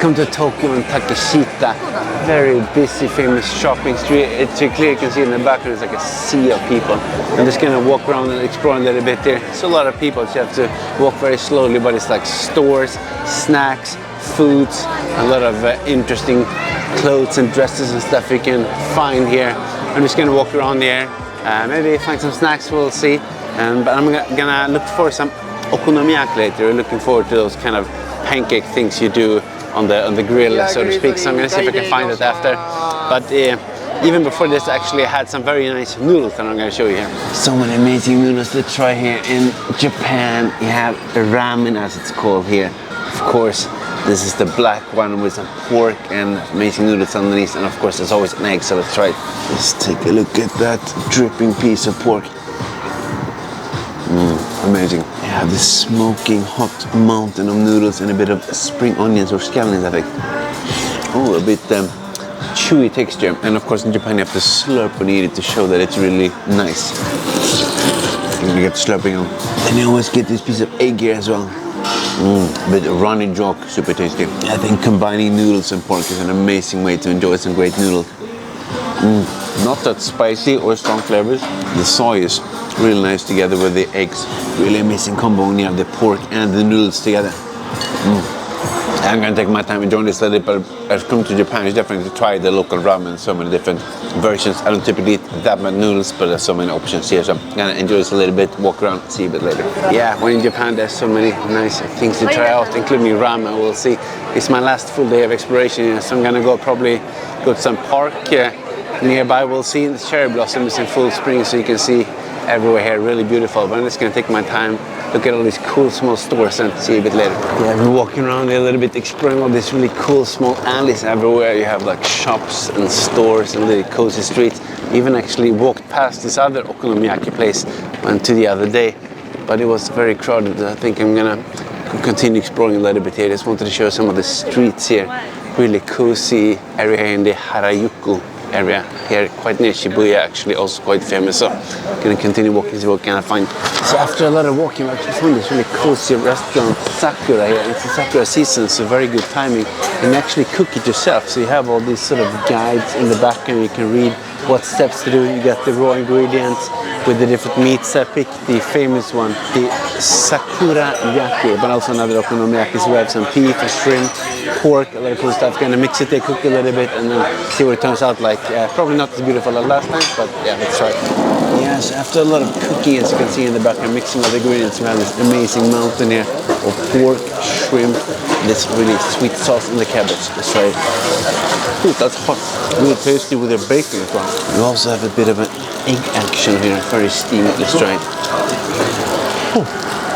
Welcome to Tokyo and Takeshita. Very busy, famous shopping street. It's clear, you can see in the background, it's like a sea of people. I'm just gonna walk around and explore a little bit here. It's a lot of people, so you have to walk very slowly, but it's like stores, snacks, foods, a lot of interesting clothes and dresses and stuff you can find here. I'm just gonna walk around here, maybe find some snacks, we'll see. But I'm gonna look for some okonomiyaki later. We're looking forward to those kind of pancake things you do on the grill, so to speak. So I'm gonna see if I can find it after. But even before this, actually I had some very nice noodles that I'm gonna show you here. So many amazing noodles to try here in Japan. You have ramen, as it's called here. Of course, this is the black one with some pork and amazing noodles underneath, and of course there's always an egg, so let's try it. Let's take a look at that dripping piece of pork. Amazing. You have this smoking hot mountain of noodles and a bit of spring onions or scallions, I think. Oh, a bit chewy texture. And of course in Japan you have to slurp when you eat it to show that it's really nice. You get slurping on. And you always get this piece of egg here as well. A bit of runny jock, super tasty. I think combining noodles and pork is an amazing way to enjoy some great noodles. Not that spicy or strong flavors. The soy is really nice together with the eggs. Really amazing combo when you have the pork and the noodles together. I'm gonna take my time enjoying this a little bit, but I've come to Japan, it's definitely to try the local ramen, so many different versions. I don't typically eat that many noodles, but there's so many options here, so I'm gonna enjoy this a little bit, walk around, see a bit later. Yeah, when in Japan there's so many nice things to try out, including ramen. We'll see. It's my last full day of exploration here, so I'm gonna probably go to some park nearby. We'll see the cherry blossoms in full spring, so you can see everywhere here, really beautiful. But I'm just gonna take my time, look at all these cool small stores and see a bit later. Yeah, I've been walking around here a little bit, exploring all these really cool small alleys everywhere. You have like shops and stores and really cozy streets. Even actually walked past this other okonomiyaki place, went to the other day, but it was very crowded. I think I'm gonna continue exploring a little bit here. Just wanted to show some of the streets here. Really cozy area here in the Harajuku area here, quite near Shibuya, actually, also quite famous. So I'm gonna continue walking, see what can I find. So after a lot of walking, I actually found this really cozy restaurant, Sakura here. It's the Sakura season, so very good timing. You can actually cook it yourself, so you have all these sort of guides in the back and you can read what steps to do. You get the raw ingredients with the different meats. I picked the famous one, the Sakura yaki, but also another okonomiyaki. So we have some beef and shrimp, pork, a lot of cool stuff. Gonna mix it, cook a little bit, and then see what it turns out like. Probably not as beautiful as last time, but yeah, let's try it. Yes, after a lot of cooking, as you can see in the back, I'm mixing all the ingredients. We have this amazing mountain here of pork, shrimp, this really sweet sauce, and the cabbage. Let's try it. Ooh, that's hot. Really tasty with the bacon as well. We also have a bit of an egg action here, very steamy. Let's try it. Oh,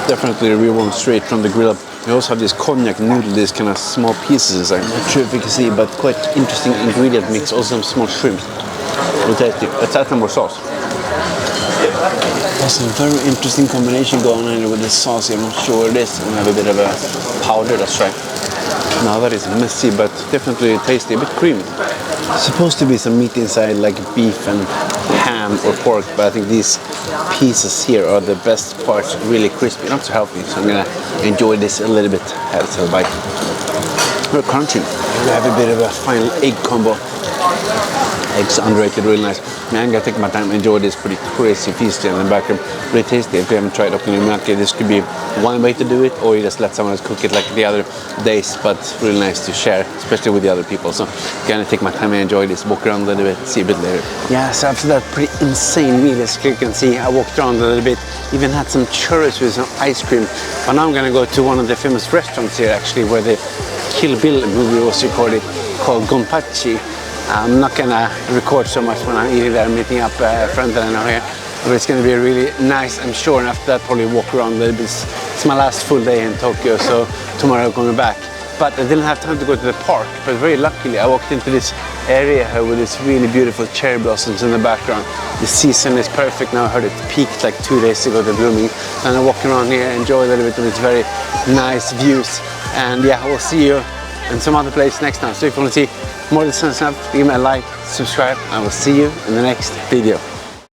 definitely the real one straight from the grill. We also have this cognac noodle, these kind of small pieces. I'm not sure if you can see, but quite interesting ingredient mix. Also some small shrimps. Really tasty. Let's add some more sauce. There's a very interesting combination going on here with the sauce. I'm not sure what it is. We have a bit of a powder. Let's try. Now that is messy, but definitely tasty, a bit creamy. It's supposed to be some meat inside, like beef and ham or pork, but I think these pieces here are the best parts, really crispy, not so healthy. So I'm gonna enjoy this a little bit. Let's have a bite. Very crunchy. We have a bit of a final egg combo. Eggs underrated, really nice. I'm gonna take my time and enjoy this pretty crazy feast here in the back. Really tasty. If you haven't tried okonomiyaki, this could be one way to do it, or you just let someone else cook it like the other days. But really nice to share, especially with the other people. So I'm gonna take my time and enjoy this. Walk around a little bit, see a bit later. Yeah, so after that pretty insane meal, as you can see, I walked around a little bit. Even had some churros with some ice cream. But now I'm gonna go to one of the famous restaurants here, actually, where the Kill Bill movie was recorded, called Gonpachi. I'm not gonna record so much when I'm eating there, meeting up a friend that I know here. But it's gonna be really nice, I'm sure, and after that probably walk around a little bit. It's my last full day in Tokyo, so tomorrow I'm coming back. But I didn't have time to go to the park, but very luckily I walked into this area here with this really beautiful cherry blossoms in the background. The season is perfect now. I heard it peaked like 2 days ago, the blooming. And I'm walking around here, enjoy a little bit of its very nice views. And yeah, I will see you in some other place next time. So if you want to see more of this kind of stuff, give me a like, subscribe, and I will see you in the next video.